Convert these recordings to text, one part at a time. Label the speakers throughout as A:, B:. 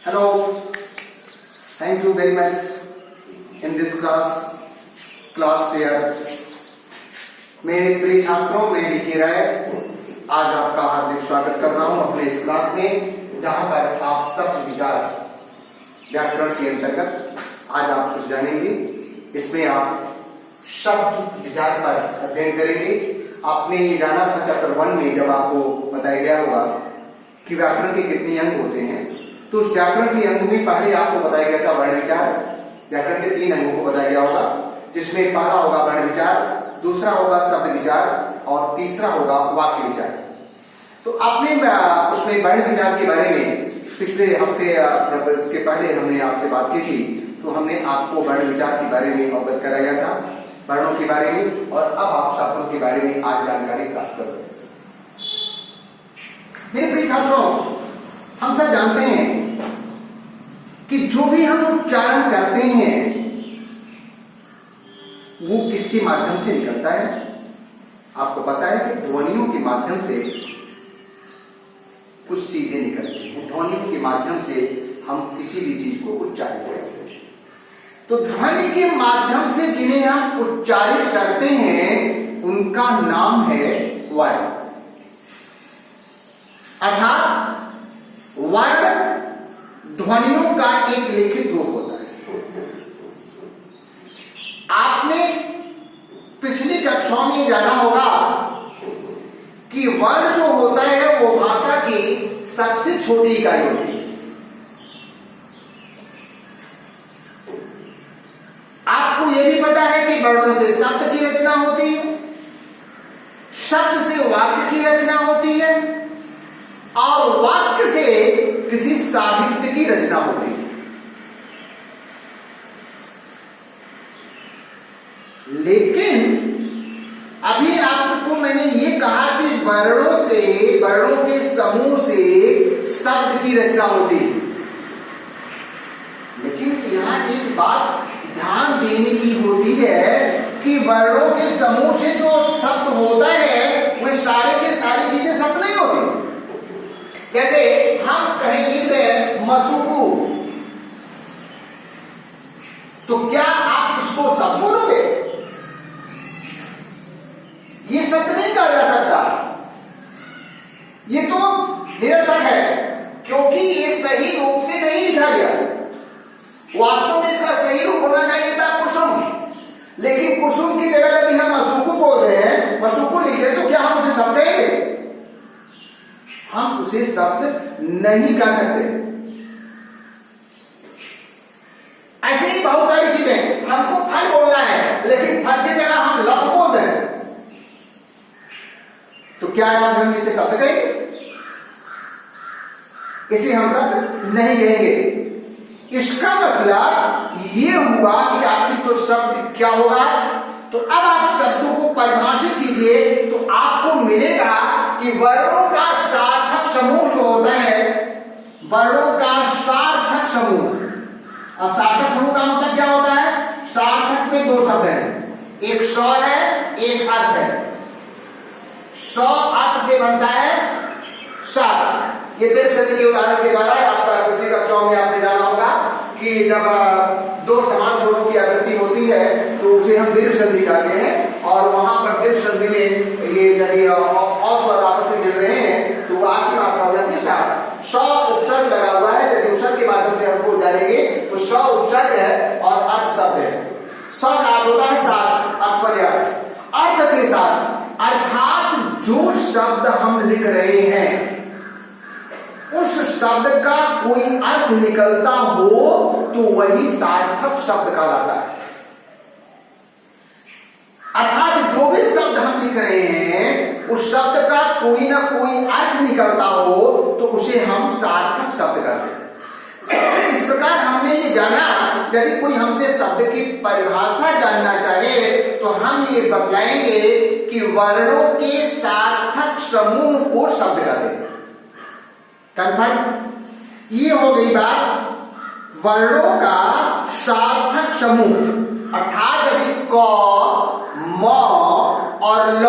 A: Hello, thank you very much in this class here. मेरे प्रिय छात्रों, मैं विकी राय आज आपका हार्दिक स्वागत कर रहा हूं अपने इस क्लास में, जहां पर आप शब्द विचार व्याकरण के अंतर्गत आज आप कुछ जानेंगे। इसमें आप शब्द विचार पर अध्ययन करेंगे। आपने ये जाना था चैप्टर 1 में, जब आपको बताया गया होगा कि व्याकरण के कितने अंग होते हैं, तो उस व्याकरण के अंग में पहले आपको बताया गया था वर्ण विचार। व्याकरण के 3 अंगों को बताया गया होगा, जिसमें पहला होगा वर्ण विचार, दूसरा होगा शब्द विचार और तीसरा होगा वाक्य विचार। तो आपने उसमें वर्ण विचार के बारे में पिछले हफ्ते जब उसके पहले हमने आपसे बात की थी, तो हमने आपको वर्ण विचार के बारे में अवगत कराया था, वर्णों के बारे में, और अब आप शब्दों के बारे में आज जानकारी प्राप्त करोगे। मेरे प्रिय छात्रों, हम सब जानते हैं कि जो भी हम उच्चारण करते हैं वो किसके माध्यम से निकलता है। आपको पता है कि ध्वनियों के माध्यम से कुछ चीजें निकलती हैं। ध्वनियों के माध्यम से हम किसी भी चीज को उच्चारित करते हैं। तो ध्वनि के माध्यम से जिन्हें हम उच्चारित करते हैं उनका नाम है वर्ण। अर्थात वर्ण ध्वनियों का एक लिखित रूप होता है। आपने पिछली कक्षाओं में जाना होगा कि वर्ण जो होता है वो भाषा की सबसे छोटी इकाई होती है। आपको यह भी पता है कि वर्णों से शब्द की रचना होती है, शब्द से वाक्य की रचना होती है और वाक्य से किसी साहित्य की रचना होती है। लेकिन अभी आपको मैंने ये कहा कि वर्णों के समूह से शब्द की रचना होती है। लेकिन यहां एक बात ध्यान देने की होती है कि वर्णों के समूह से जो शब्द होता है वह सारे के सारी चीजें शब्द नहीं होती। जैसे हम कहीं लिख दें मसूकू, तो क्या आप इसको शब्द बोलोगे? ये शब्द नहीं कहा जा सकता, ये तो निरर्थक है, क्योंकि ये सही रूप से नहीं लिखा गया। वास्तव में इसका सही रूप होना चाहिए था कुसुम, लेकिन कुसुम की जगह यदि हम मसूकू बोल रहे हैं, मसूकू लिखे, तो क्या हम उसे शब्द कहेंगे? हम उसे शब्द नहीं कर सकते। ऐसे ही बहुत सारी चीजें, हमको फल बोलना है लेकिन फल की जगह हम लव बोल रहे हैं, तो क्या हम इसे शब्द कहेंगे? इसे हम शब्द नहीं कहेंगे। इसका मतलब ये हुआ कि आखिर तो शब्द क्या होगा। तो अब आप शब्दों को परिभाषित कीजिए तो आपको मिलेगा कि वर्णों का सार्थक समूह जो होता है, वर्णों का सार्थक समूह। अब सार्थक समूह का मतलब क्या होता है? सार्थक में 2 शब्द हैं, एक स्व है, एक अर्थ है। स्व अर्थ से बनता है सार्थ। ये दीर्घ संधि के उदाहरण के द्वारा आप पिछली कक्षाओं में आपने जाना होगा कि जब 2 समान स्वरों की आवृत्ति होती है तो उसे हम दीर्घ संधि कहते हैं, और वहां पर दीर्घ संधि में ये यदि स्वर आपस में मिल रहे हैं तो आपकी मात्रा हो जाती है सार्थ। स्व उपसर्ग लगा हुआ है, यदि उपसर्ग के माध्यम से हमको जानेंगे तो स्व उपसर्ग है और अर्थ शब्द है। स्व का अर्थ होता है सार्थ, अर्थ वाले अर्थ के साथ, अर्थात जो शब्द हम लिख रहे हैं उस शब्द का कोई अर्थ निकलता हो तो वही सार्थक शब्द कहलाता है। अर्थात जो भी शब्द हम लिख रहे हैं उस शब्द का कोई ना कोई अर्थ निकलता हो तो उसे हम सार्थक शब्द कहते हैं। इस प्रकार हमने ये जाना, यदि कोई हमसे शब्द की परिभाषा जानना चाहे तो हम ये बतलाएंगे कि वर्णों के सार्थक समूह को शब्द कहते हैं। कन्फर्म? ये हो गई बात वर्णों का सार्थक समूह। अर्थात यदि क, म और ल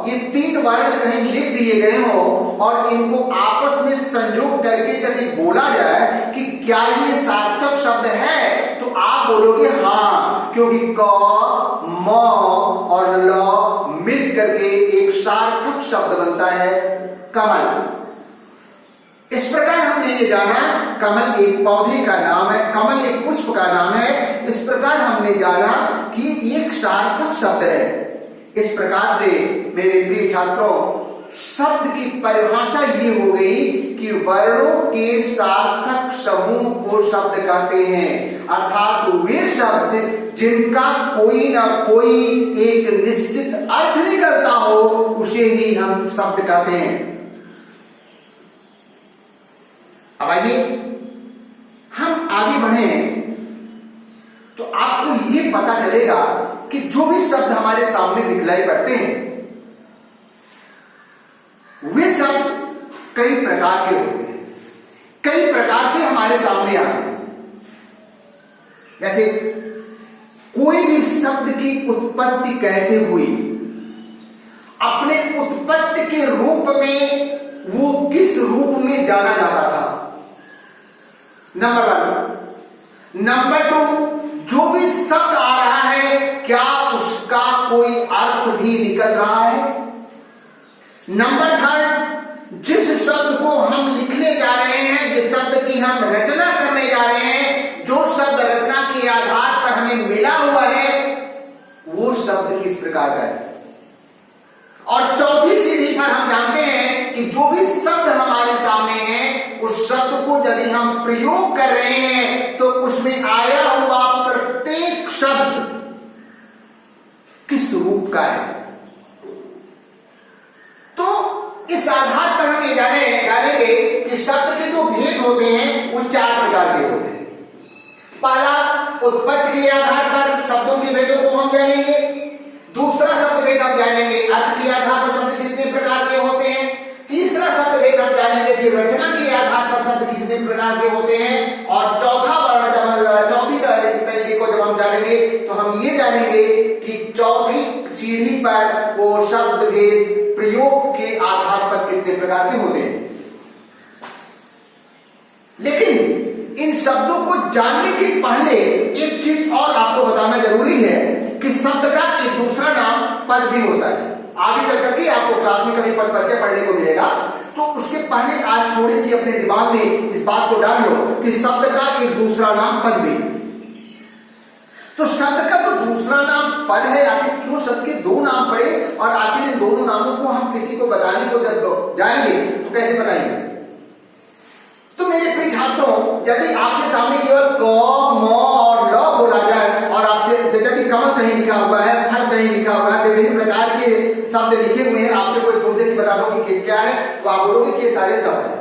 A: ये 3 वर्ण कहीं लिख दिए गए हो और इनको आपस में संयोग करके यदि बोला जाए कि क्या ये सार्थक शब्द है, तो आप बोलोगे हाँ, क्योंकि क, म और ल मिल करके एक सार्थक शब्द बनता है कमल। इस प्रकार हमने ये जाना कमल एक पौधे का नाम है, कमल एक पुष्प का नाम है। इस प्रकार हमने जाना कि एक सार्थक शब्द है। इस प्रकार से मेरे प्रिय छात्रों, शब्द की परिभाषा ये हो गई कि वर्णों के सार्थक समूह को शब्द कहते हैं, अर्थात वे शब्द जिनका कोई ना कोई एक निश्चित अर्थ निकलता हो उसे ही हम शब्द कहते हैं। अब आइए हम आगे बढ़े तो आपको ये पता चलेगा कि जो भी शब्द हमारे सामने दिखलाई पड़ते हैं वे शब्द कई प्रकार के होते हैं, कई प्रकार से हमारे सामने आते हैं। जैसे कोई भी शब्द की उत्पत्ति कैसे हुई, अपने उत्पत्ति के रूप में वो किस रूप में जाना जाता था, नंबर 1। नंबर 2, जो भी शब्द आ रहा है क्या उसका कोई अर्थ भी निकल रहा है। नंबर 3, जिस शब्द को हम लिखने जा रहे हैं, जिस शब्द की हम रचना करने जा रहे हैं, जो शब्द रचना के आधार पर हमें मिला हुआ है वो शब्द किस प्रकार का है। और चौथी सीढ़ी पर हम जानते हैं कि जो भी शब्द हमारे सामने है उस शब्द को यदि हम प्रयोग कर रहे हैं तो उसमें आया हुआ प्रत्येक शब्द किस रूप का है। तो इस आधार पर हम ये जानेंगे कि शब्द के जो भेद होते हैं वो 4 प्रकार के होते हैं। पहला, उत्पत्ति के आधार पर शब्दों के भेदों को हम जानेंगे। दूसरा शब्द भेद हम जानेंगे अर्थ के आधार पर शब्द कितने प्रकार के होते हैं। तीसरा शब्द भेद हम जानेंगे कि रचना के आधार पर शब्द कितने प्रकार के होते हैं। और चौथा वर्ण चौथी तरीके को जब हम जानेंगे तो हम ये जानेंगे कि चौथी सीढ़ी पर वो शब्द भेद प्रयोग के आधार पर कितने प्रकार के होते हैं। लेकिन इन शब्दों को जानने के पहले एक चीज और आपको बताना जरूरी है कि शब्द का एक दूसरा नाम पद भी होता है। आगे चल करके आपको क्लास में कभी पद परिचय पढ़ने को मिलेगा, तो उसके पहले आज थोड़ी सी अपने दिमाग में इस बात को डाल लो कि शब्द का एक दूसरा नाम पद भी। तो शब्द का तो दूसरा नाम पद है, आखिर क्यों शब्द के 2 नाम पड़े और आखिर इन दोनों नामों को हम किसी को बताने को जब जाएंगे तो कैसे बताएंगे। तो मेरे प्रिय छात्रों, यदि आपके सामने केवल क, म और ल बोला जाए और आपसे यदि कमल कहीं लिखा हुआ है, फल कहीं लिखा हुआ है, विभिन्न प्रकार के शब्द लिखे हुए हैं, आपसे कोई पूछे कि बता दो कि क्या है, तो आप बोलोगे कि ये सारे शब्द हैं।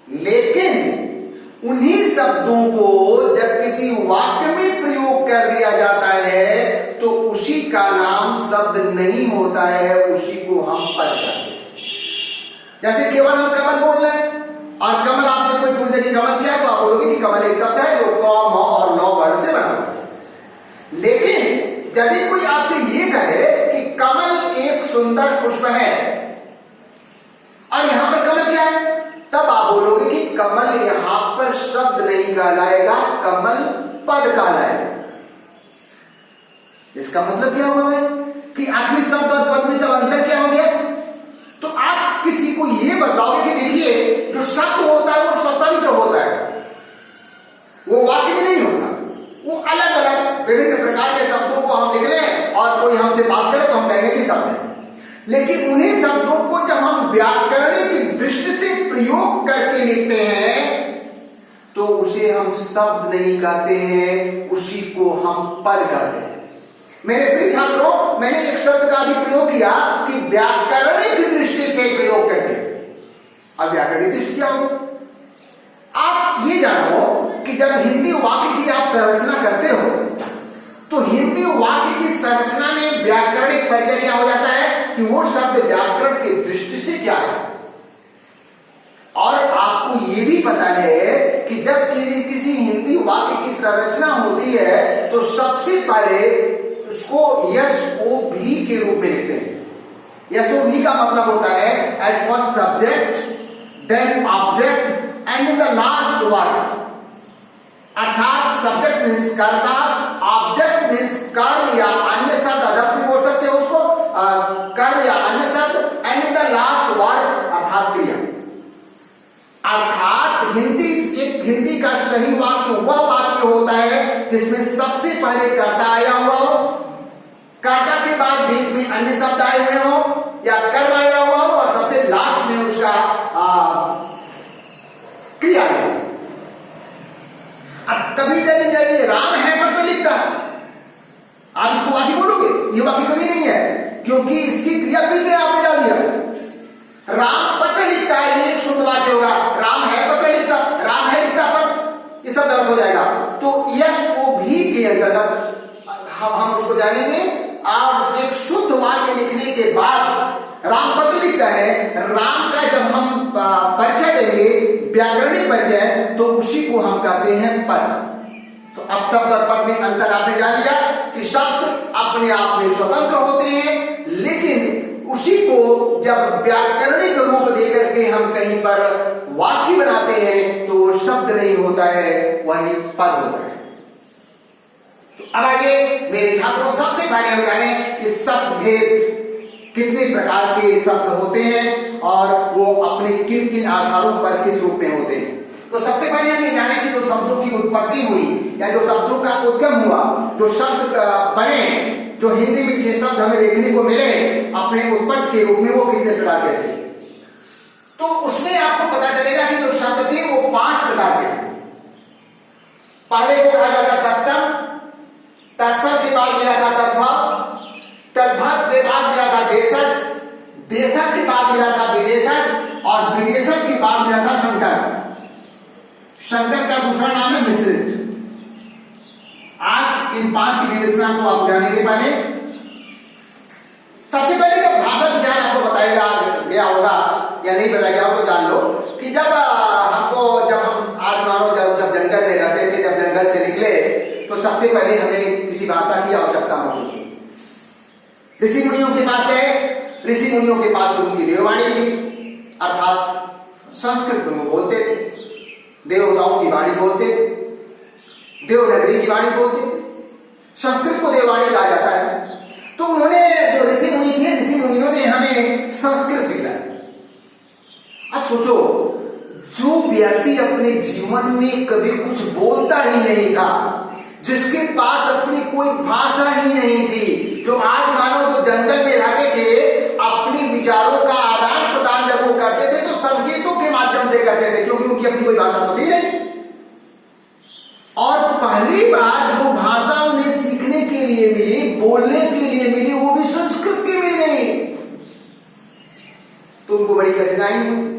A: लेकिन उन्हीं शब्दों को जब किसी वाक्य में प्रयोग कर दिया जाता है तो उसी का नाम शब्द नहीं होता है, उसी को हम पद कहते हैं। जैसे केवल हम कमल बोल रहे हैं और कमल आपसे कोई पूछे कि कमल क्या है, तो आप बोलोगे कि कमल एक शब्द है जो क, म और ल वर्ण से बना हुआ है। लेकिन यदि कोई आपसे ये कहे कि कमल एक सुंदर पुष्प है और यहां पर कमल क्या है, तब आप बोलोगे कि कमल यहां पर शब्द नहीं कहलाएगा, कमल पद कहलाएगा। इसका मतलब क्या हुआ है कि आखिर शब्द और पद में तब अंतर क्या हो गया। तो आप किसी को ये बताओगे कि देखिए जो शब्द होता है वो स्वतंत्र होता है, वो वाक्य में नहीं होता, वो अलग अलग विभिन्न प्रकार के शब्दों को हम लिख लें और कोई हमसे बात करे तो हम कहेंगे कि शब्द है। लेकिन उन्हीं शब्दों को जब हम व्याकरण की दृष्टि से प्रयोग करके लिखते हैं तो उसे हम शब्द नहीं कहते हैं, उसी को हम पद कहते हैं। मेरे प्रिय छात्रों, मैंने एक शब्द का भी प्रयोग किया कि व्याकरणिक दृष्टि से प्रयोग करके। अब व्याकरणिक दृष्टि क्या होगी, आप ये जानो कि जब हिंदी वाक्य की आप संरचना करते हो तो हिंदी वाक्य की संरचना में व्याकरणिक परिचय क्या हो जाता है कि वो शब्द व्याकरण की दृष्टि से क्या है। और आपको ये भी पता है कि जब किसी हिंदी वाक्य की संरचना होती है तो सबसे पहले उसको यस ओ भी के रूप में लिखते हैं। यस ओ भी का मतलब होता है at first subject, then object, and in the last word, अर्थात सब्जेक्ट मीन्स कर्ता, ऑब्जेक्ट मीन्स कर्म या अन्य शब्द, अदर्स भी बोल सकते हो उसको, कर्म या अन्य शब्द, and in the last word अर्थात क्रिया। अर्थात हिंदी का सही वाक्य वह वाक्य होता है जिसमें सबसे पहले कर्ता आया हुआ हो, कर्ता के बाद बीच में अन्य शब्द आए हुए हो या कर्म आया हुआ हो और सबसे लास्ट में उसका क्रिया हो। अब कभी चली जाइए राम है पर तो लिखता, आप इसको वाक्य बोलोगे, ये वाक्य कभी नहीं है, क्योंकि इसकी क्रिया बीच में आपने डाल दिया। राम पत्र लिखता है, ये एक शुद्ध वाक्य होगा। राम है पत्र लिखता, राम है लिखता पत्र, ये सब गलत हो जाएगा। तो यश को भी के अंतर्गत हम उसको जानेंगे। और एक शुद्ध वाक्य लिखने के बाद राम पत्र लिखता है, राम का जब हम परिचय देंगे, व्याकरणिक परिचय, तो उसी को हम कहते हैं पद। तो अब शब्द और पद में अंतर आपने जान लिया कि शब्द अपने आप में स्वतंत्र होते हैं, लेकिन उसी को जब व्याकरणिक रूप देकर के हम कहीं पर वाक्य बनाते हैं तो वो शब्द नहीं होता है, वही पद होता है। अब आगे मेरे छात्रों, सबसे पहले हम जानें कि शब्द भेद कितने प्रकार के शब्द होते हैं और वो अपने किन किन आधारों पर किस रूप में होते हैं। तो सबसे पहले हम ये जाने कि जो शब्दों की उत्पत्ति हुई या जो शब्दों का उद्गम हुआ, जो शब्द बने, जो हिंदी में के शब्द हमें देखने को मिले अपने उत्पत्ति के रूप में, वो कितने प्रकार के थे। तो उसमें आपको पता चलेगा कि जो शब्द थे वो 5 प्रकार के थे। पहले को कहा जाता तत्सम, तत्सम के बाद मिला था तद्भव, तद्भव के बाद मिला था देशज, देशज के बाद मिला था विदेशज और विदेशज के बाद मिला था शंकर। शंकर का दूसरा नाम है मिश्रित। आज इन 5 की विवेचना को आप जानेंगे। पहले सबसे पहले जब भाषा विचार आपको बताया गया होगा या नहीं बताया गया हो तो जान लो कि जब हम आज मानो जब जंगल में रहते थे, जब जंगल से निकले तो सबसे पहले हमें किसी भाषा की आवश्यकता महसूस हुई। ऋषि मुनियों के पास है, ऋषि मुनियों के पास उनकी देववाणी थी, अर्थात संस्कृत में वो बोलते थे, देवताओं की वाणी बोलते थे, देवनगरी की वाणी बोलते थे, संस्कृत को देववाणी कहा जाता है। तो उन्होंने, जो ऋषि मुनि थे, ऋषि मुनियों ने हमें संस्कृत सिखाया। अब सोचो, जो व्यक्ति अपने जीवन में कभी कुछ बोलता ही नहीं था, जिसके पास अपनी कोई भाषा ही नहीं थी, जो आज मानो जो जंगल में रहते थे, अपने विचारों का आदान प्रदान जब वो करते थे तो संकेतों के माध्यम से करते थे, क्योंकि उनकी अपनी कोई भाषा तो थी नहीं। और पहली बार जो भाषा उन्हें सीखने के लिए मिली, बोलने के लिए मिली, वो भी संस्कृत की मिल गई। तो उनको बड़ी कठिनाई हुई।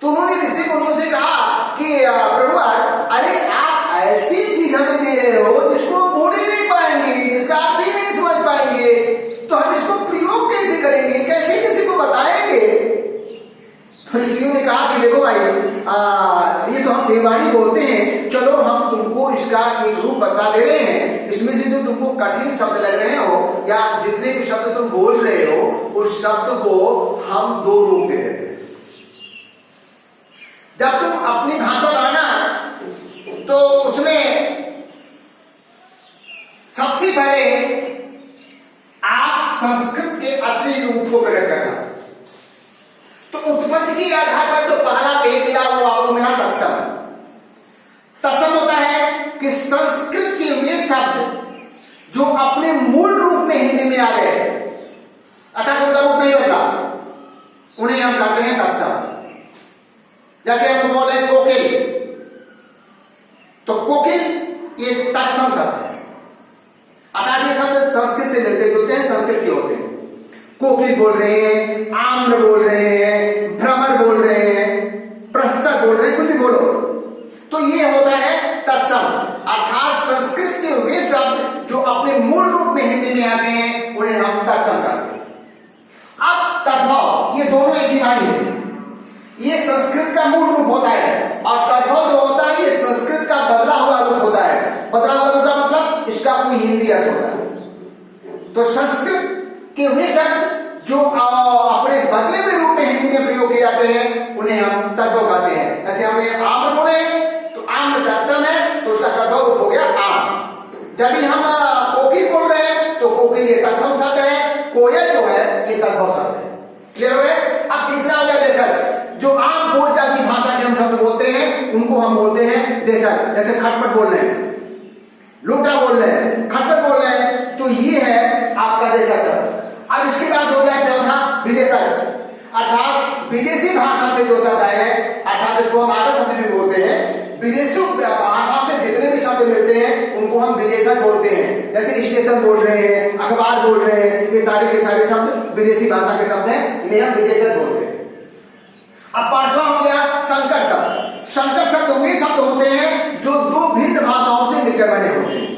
A: तो उन्होंने ऋषि मुनियों से कहा कि प्रभु, अरे आप ऐसी चीज हमें दे रहे हो जिसको हम बोल ही नहीं पाएंगे, जिसका अर्थ ही नहीं समझ पाएंगे, तो हम इसको प्रयोग कैसे करेंगे, कैसे किसी को बताएंगे। तो ऋषियों ने कहा कि देखो भाई, ये तो हम देववाणी बोलते हैं, चलो हम तुमको इसका एक रूप बता दे रहे हैं। इसमें से जो तुमको कठिन शब्द लग रहे हो या जितने भी शब्द तुम बोल रहे हो, उस शब्द को हम 2 रूप दे रहे हैं। जब तुम अपनी भाषा लाना तो उसमें सबसे पहले आप संस्कृत के असली रूप को प्रकट करना। तो उत्पत्ति के आधार पर जो पहला भेद मिला वो आपको मिला तत्सम। तत्सम होता है कि संस्कृत के वे शब्द जो अपने मूल रूप में हिंदी में आ गए, अर्थात उनका रूप नहीं बदला, उन्हें हम कहते हैं तत्सम। जैसे हम बोल रहे कोकिल, तो कोकिल ये तत्सम शब्द है, अर्थात ये शब्द संस्कृत से मिलते जुलते हैं, संस्कृत के होते हैं। कोकिल बोल रहे हैं, आम्र बोल रहे हैं, भ्रमर बोल रहे हैं, प्रस्तक बोल रहे हैं, कुछ भी बोलो, तो ये होता है तत्सम। अर्थात संस्कृत के वे शब्द जो अपने मूल रूप में हिंदी में आते हैं, उन्हें हम तत्सम कहते हैं। अब तद्भव, ये दोनों एक ही वाणी है। ये संस्कृत का मूल रूप होता है और तद्भव जो होता है ये संस्कृत का बदला हुआ रूप होता है। बदला हुआ रूप का मतलब इसका कोई हिंदी अर्थ होता है। तो संस्कृत के वे शब्द जो अपने बदले हुए रूप में हिंदी में प्रयोग किए जाते हैं, उन्हें हम तद्भव कहते हैं। ऐसे हम लगभग शब्द है। क्लियर हो गया? अब तीसरा हो गया देशज, जो आम बोलचाल की भाषा के हम शब्द बोलते हैं उनको हम बोलते हैं देशज। जैसे खटपट बोल रहे हैं, लूटा बोल रहे हैं, खटपट बोल रहे हैं, तो ये है आपका देशज शब्द। अब इसके बाद हो गया चौथा विदेशज, अर्थात विदेशी भाषा से जो शब्द आए, अर्थात इसको हम आधा शब्द भी बोलते हैं। विदेशी भाषा से जितने भी शब्द मिलते हैं उनको हम विदेशज बोलते हैं। जैसे स्टेशन बोल रहे हैं, अखबार बोल रहे हैं, ये सारे के सारे शब्द विदेशी भाषा के शब्द हैं, इन्हें हम विदेशज बोलते हैं। अब पांचवा हो गया संकर शब्द। संकर शब्द वे शब्द होते हैं जो दो भिन्न भाषाओं से मिलकर बने होते हैं।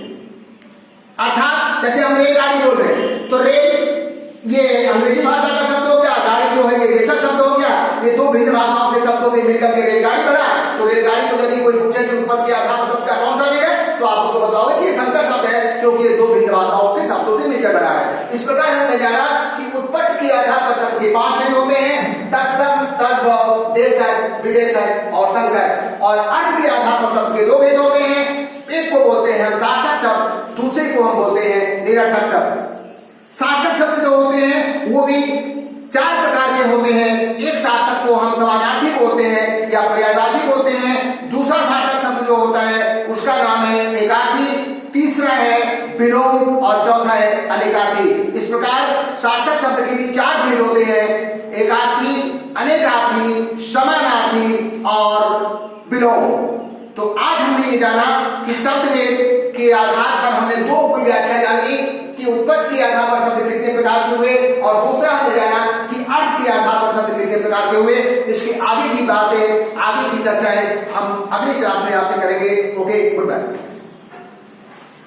A: अर्थात जैसे हम रेलगाड़ी बोल रहे हैं तो रेल ये अंग्रेजी भाषा का शब्द हो गया, गाड़ी जो है ये देशज शब्द हो गया। ये दो भिन्न भाषाओं के शब्दों से मिलकर के रेलगाड़ी बना। तो रेलगाड़ी को यदि कोई पूछे कि उत्पत्ति के आधार पर शब्द का कौन सा है, तो आप उसको बताओगे कि संकर शब्द है, क्योंकि ये दो भिन्न भाषाओं के शब्दों से मिलकर बना है। इस प्रकार हमने जाना कि उत्पत्ति के आधार पर शब्द के 5 भेद होते हैं, तत्सम, तद्भव, देशज, विदेशज और संकर। और अर्थ के आधार पर शब्द के 2 भेद होते हैं, एक को बोलते हैं हम सार्थक शब्द, दूसरे को हम बोलते हैं निरर्थक शब्द। सार्थक शब्द जो होते हैं वो भी 4 प्रकार के होते हैं। एक सार्थक को हम समानार्थी बोलते हैं या पर्यायवाची बोलते हैं। दूसरा सार्थक शब्द जो होता है उसका नाम है एकार्थी, तीसरा है विलोम और चौथा है अनेकार्थी। इस प्रकार सार्थक शब्द के भी 4 भेद होते हैं, एकार्थी, अनेकार्थी, समानार्थी और विलोम। तो आज हमने ये जाना कि शब्द भेद के आधार पर हमने 2 कोई व्याख्या जानी कि उत्पत्ति के आधार पर शब्द कितने प्रकार के हुए, और दूसरा हमने जाना कि अर्थ के आधार पर शब्द कितने प्रकार के हुए। इसकी आगे की बातें, आगे की चर्चाएं हम अगली क्लास में आपसे करेंगे। ओके।